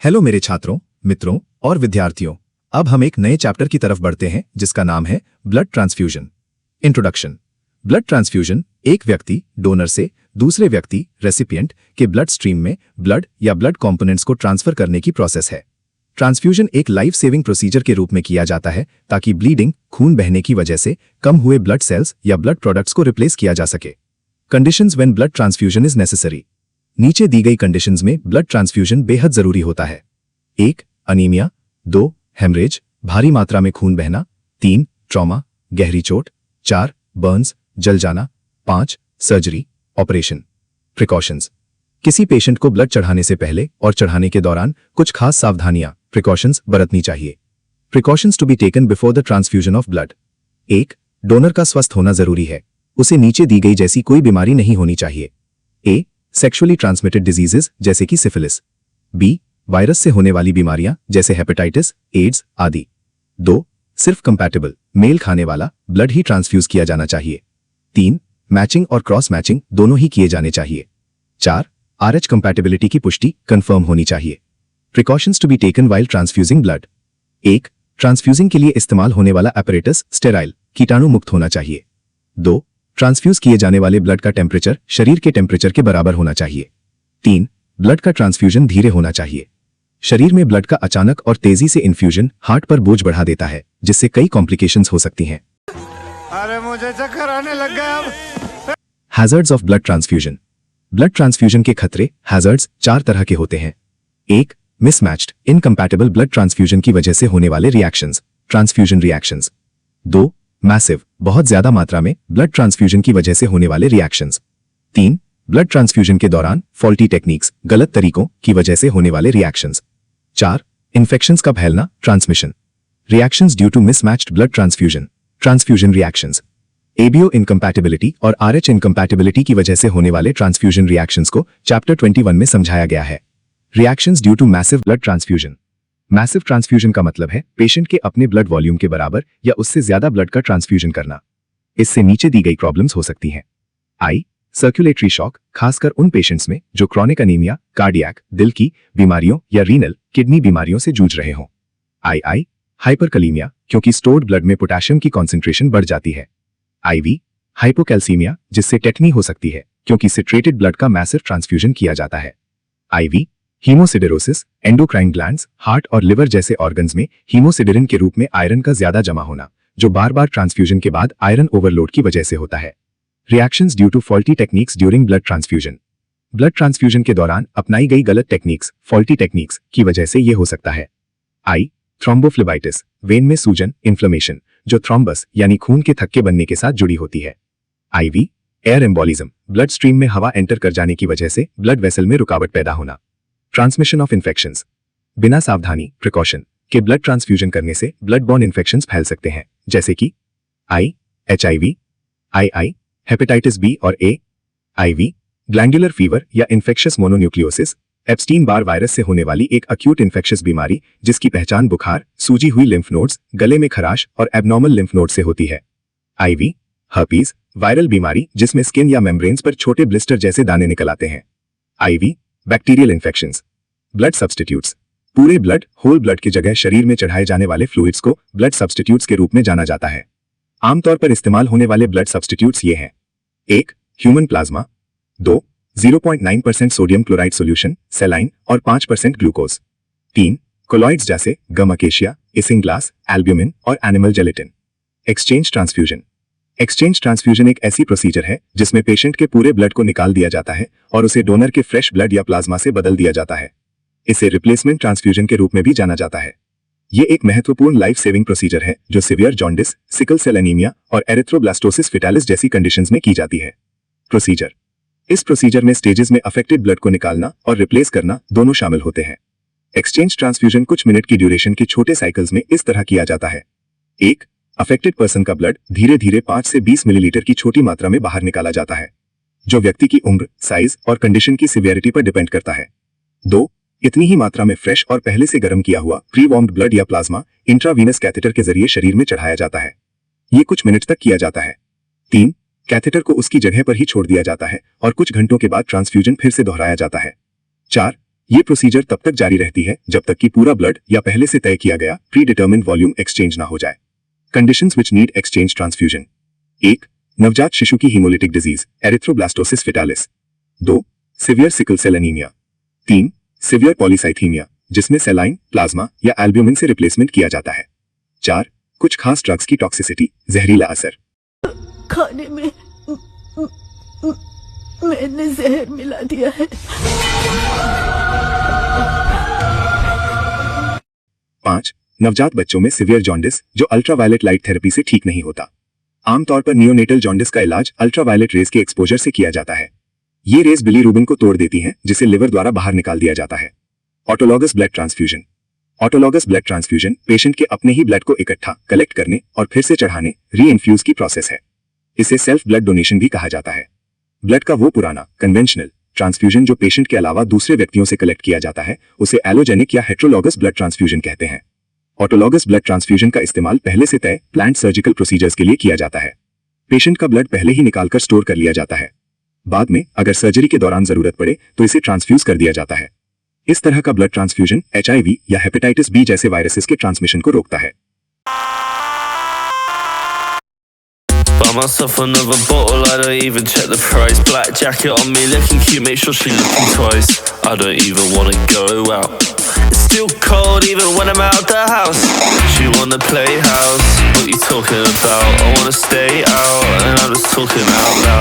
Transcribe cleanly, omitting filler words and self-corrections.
Hello मेरे छात्रों, मित्रों और विद्यार्थियों। अब हम एक नए चैप्टर की तरफ बढ़ते हैं जिसका नाम है blood transfusion. Introduction. Blood transfusion एक व्यक्ति डोनर से दूसरे व्यक्ति रेसिपिएंट के ब्लड स्ट्रीम में ब्लड या ब्लड कंपोनेंट्स को ट्रांसफर करने की प्रोसेस है। ट्रांसफ्यूजन एक लाइफ सेविंग प्रोसीजर के रूप में किया जाता है ताकि ब्लीडिंग खून बहने की वजह से कम हुए ब्लड सेल्स या ब्लड प्रोडक्ट्स को रिप्लेस किया जा सके। Conditions when blood transfusion is necessary. नीचे दी गई कंडीशंस में ब्लड ट्रांसफ्यूजन बेहद जरूरी होता है। 1. अनीमिया। 2. हेमरेज, भारी मात्रा में खून बहना। 3. ट्रॉमा, गहरी चोट। 4. बर्न्स, जल जाना। 5. Surgery, operation. प्रिकॉशंस। किसी पेशेंट को ब्लड चढ़ाने से पहले और चढ़ाने के दौरान कुछ खास सावधानियां प्रिकॉशंस बरतनी चाहिए। Precautions to be taken before the transfusion of blood. 1. Donor का स्वस्थ होना जरूरी है। उसे नीचे दी गई जैसी कोई बीमारी नहीं होनी चाहिए। ए. सेक्सुअली ट्रांसमिटेड डिजीजेस जैसे कि सिफिलिस। बी. वायरस से होने वाली बीमारियां जैसे हेपेटाइटिस, एड्स आदि। 2. सिर्फ कंपैटिबल मेल खाने वाला ब्लड ही ट्रांसफ्यूज किया जाना चाहिए। 3. मैचिंग और क्रॉस मैचिंग दोनों ही किए जाने चाहिए। 4. RH कंपैटिबिलिटी की पुष्टि कंफर्म होनी चाहिए। Precautions to be taken while transfusing blood. 1. Transfusing के लिए इस्तेमाल होने वाला apparatus स्टेराइल, कीटाणु मुक्त होना चाहिए। 2. ट्रांसफ्यूज किए जाने वाले ब्लड का टेम्परेचर शरीर के टेम्परेचर के बराबर होना चाहिए। 3. ब्लड का ट्रांसफ्यूजन धीरे होना चाहिए। शरीर में ब्लड का अचानक और तेजी से इन्फ्यूजन हार्ट पर बोझ बढ़ा देता है जिससे कई कॉम्प्लिकेशंस हो सकती हैं। अरे मुझे चक्कर आने लग गया अब। Hazards of blood transfusion. Blood transfusion के खतरे हैजर्ड्स 4 तरह के होते हैं। 1. मिसमैच्ड इनकम्पैटिबल ब्लड ट्रांसफ्यूजन की वजह से होने वाले रिएक्शंस, ट्रांसफ्यूजन रिएक्शंस। 2. मैसिव बहुत ज्यादा मात्रा में ब्लड ट्रांसफ्यूजन की वजह से होने वाले रिएक्शंस। 3. ब्लड ट्रांसफ्यूजन के दौरान फॉल्टी टेक्निक्स, गलत तरीकों की वजह से होने वाले रिएक्शंस। 4. इन्फेक्शंस का फैलना, transmission. Reactions due to mismatched blood transfusion, transfusion reactions. ABO incompatibility और RH इनकम्पैटिबिलिटी की वजह से होने वाले ट्रांसफ्यूजन रिएक्शंस को चैप्टर 21 में समझाया गया है। Reactions due to massive blood transfusion. Massive transfusion का मतलब है पेशेंट के अपने ब्लड वॉल्यूम के बराबर या उससे ज्यादा ब्लड का ट्रांसफ्यूजन करना। इससे नीचे दी गई प्रॉब्लम्स हो सकती हैं। आई. सर्कुलेटरी शॉक, खासकर उन पेशेंट्स में जो क्रॉनिक अनीमिया, कार्डियक, दिल की बीमारियों या रीनल, किडनी बीमारियों से जूझ रहे हों। आई. हाइपरकलीमिया, क्योंकि स्टोर्ड ब्लड में पोटेशियम की कॉन्सेंट्रेशन बढ़ जाती है। IV. हाइपोकैल्सीमिया, जिससे टेटनी हो सकती है क्योंकि सिट्रेटेड ब्लड का मैसिव ट्रांसफ्यूजन किया जाता है। IV. हीमोसिडेरोसिस, एंडोक्राइन ग्लैंड्स, हार्ट और लिवर जैसे ऑर्गन्स में हीमोसिडेरिन के रूप में आयरन का ज्यादा जमा होना, जो बार बार ट्रांसफ्यूजन के बाद आयरन ओवरलोड की वजह से होता है। Reactions due to faulty techniques during blood transfusion. Blood transfusion के दौरान अपनाई गई गलत टेक्निक्स, फॉल्टी टेक्निक्स की वजह से यह हो सकता है। आई. थ्रोम्बोफ्लेबाइटिस, वेन में सूजन, इन्फ्लेमेशन, जो थ्रोम्बस यानी खून के थक्के बनने के साथ जुड़ी होती है। IV. Air embolism, blood stream में हवा एंटर कर जाने की वजह से ब्लड वेसल में रुकावट पैदा होना। ट्रांसमिशन ऑफ इन्फेक्शंस, बिना सावधानी प्रिकॉशन के ब्लड ट्रांसफ्यूजन करने से ब्लड बॉर्न इन्फेक्शंस फैल सकते हैं जैसे कि HIV, II, हेपेटाइटिस B और A। IV. ग्लैंडुलर फीवर या infectious mononucleosis, Epstein Barr virus से होने वाली एक अक्यूट इन्फेक्शियस बीमारी जिसकी पहचान बुखार, सूजी हुई लिम्फ नोड्स, गले में खराश और एबनॉर्मल लिम्फ नोड से होती है। IV. हर्पीज, वायरल बीमारी जिसमें स्किन या मेम्ब्रेन्स पर छोटे ब्लिस्टर जैसे दाने निकल आते हैं। IV. Bacterial infections. Blood substitutes, पूरे ब्लड, होल ब्लड की जगह शरीर में चढ़ाए जाने वाले फ्लूइड्स को ब्लड सब्स्टिट्यूट्स के रूप में जाना जाता है। आमतौर पर इस्तेमाल होने वाले ब्लड सब्स्टिट्यूट्स ये हैं। 1. Human plasma. 2. 0.9% sodium chloride solution, saline और 5% ग्लूकोज। 3. कोलॉइड्स जैसे गम अकेशिया, इसिंग्लास, एल्ब्यूमिन और animal gelatin. Exchange transfusion. Exchange transfusion एक ऐसी प्रोसीजर है जिसमें पेशेंट के पूरे ब्लड को निकाल दिया जाता है और उसे डोनर के फ्रेश ब्लड या प्लाज्मा से बदल दिया जाता है। इसे रिप्लेसमेंट ट्रांसफ्यूजन के रूप में भी जाना जाता है। ये एक महत्वपूर्ण लाइफ सेविंग प्रोसीजर है जो severe jaundice, sickle cell anaemia और एरिथ्रोब्लास्टोसिस फिटालिस जैसी कंडीशंस में की जाती है। प्रोसीजर। इस प्रोसीजर में स्टेजेस में अफेक्टेड ब्लड को निकालना और रिप्लेस करना दोनों शामिल होते हैं। एक्सचेंज ट्रांसफ्यूजन कुछ मिनट की ड्यूरेशन के छोटे साइकिल्स में इस तरह किया जाता है। 1. अफेक्टेड पर्सन का ब्लड धीरे धीरे 5 से 20 मिलीलीटर की छोटी मात्रा में बाहर निकाला जाता है, जो व्यक्ति की उम्र, साइज और कंडीशन की सिवियरिटी पर डिपेंड करता है। 2. इतनी ही मात्रा में फ्रेश और पहले से गर्म किया हुआ प्री वार्म्ड ब्लड या प्लाज्मा इंट्रावीनस कैथेटर के जरिए शरीर में चढ़ाया जाता है। ये कुछ मिनट तक किया जाता है। 3. कैथेटर को उसकी जगह पर ही छोड़ दिया जाता है और कुछ घंटों के बाद ट्रांसफ्यूजन फिर से दोहराया जाता है। 4. ये प्रोसीजर तब तक जारी रहती है जब तक कि पूरा ब्लड या पहले से तय किया गया प्री डिटर्मिन्ड वॉल्यूम एक्सचेंज ना हो जाए। Conditions which need exchange transfusion. 1. नवजात शिशु की haemolytic disease erythroblastosis fetalis. 2. Severe sickle cell anaemia. 3. Severe polycythaemia जिसमें सेलाइन, प्लाज्मा या एल्ब्यूमिन से रिप्लेसमेंट किया जाता है। 4. कुछ खास ड्रग्स की टॉक्सिसिटी, जहरीला असर। खाने में मैंने जहर मिला दिया है। 5. नवजात बच्चों में सिवियर जॉन्डिस जो अल्ट्रावायलेट लाइट थेरेपी से ठीक नहीं होता। आमतौर पर नियोनेटल जॉन्डिस का इलाज अल्ट्रावायलेट रेज के एक्सपोजर से किया जाता है। ये रेज बिलीरुबिन को तोड़ देती हैं जिसे लिवर द्वारा बाहर निकाल दिया जाता है। Autologous blood transfusion. Autologous blood transfusion patient के अपने ही ब्लड को इकट्ठा, कलेक्ट करने और फिर से चढ़ाने, री-इन्फ्यूज की प्रोसेस है। इसे सेल्फ ब्लड डोनेशन भी कहा जाता है। ब्लड का वो पुराना कन्वेंशनल ट्रांसफ्यूजन जो पेशेंट के अलावा दूसरे व्यक्तियों से कलेक्ट किया जाता है उसे एलोजेनिक या हेट्रोलॉगस ब्लड ट्रांसफ्यूजन कहते हैं। ऑटोलॉगस ब्लड ट्रांसफ्यूजन का इस्तेमाल पहले से तय प्लान्ड सर्जिकल प्रोसीजर्स के लिए किया जाता है। पेशेंट का ब्लड पहले ही निकालकर स्टोर कर लिया जाता है। बाद में अगर सर्जरी के दौरान जरूरत पड़े तो इसे ट्रांसफ्यूज कर दिया जाता है। इस तरह का ब्लड ट्रांसफ्यूजन HIV या हेपेटाइटिस B जैसे वायरसेस के ट्रांसमिशन को रोकता है। Buy myself another bottle, I don't even check the price. Black jacket on me, looking cute, make sure she looking twice. I don't even wanna go out. It's still cold even when I'm out the house. She wanna play house, what you talking about? I wanna stay out, and I'm just talking out loud.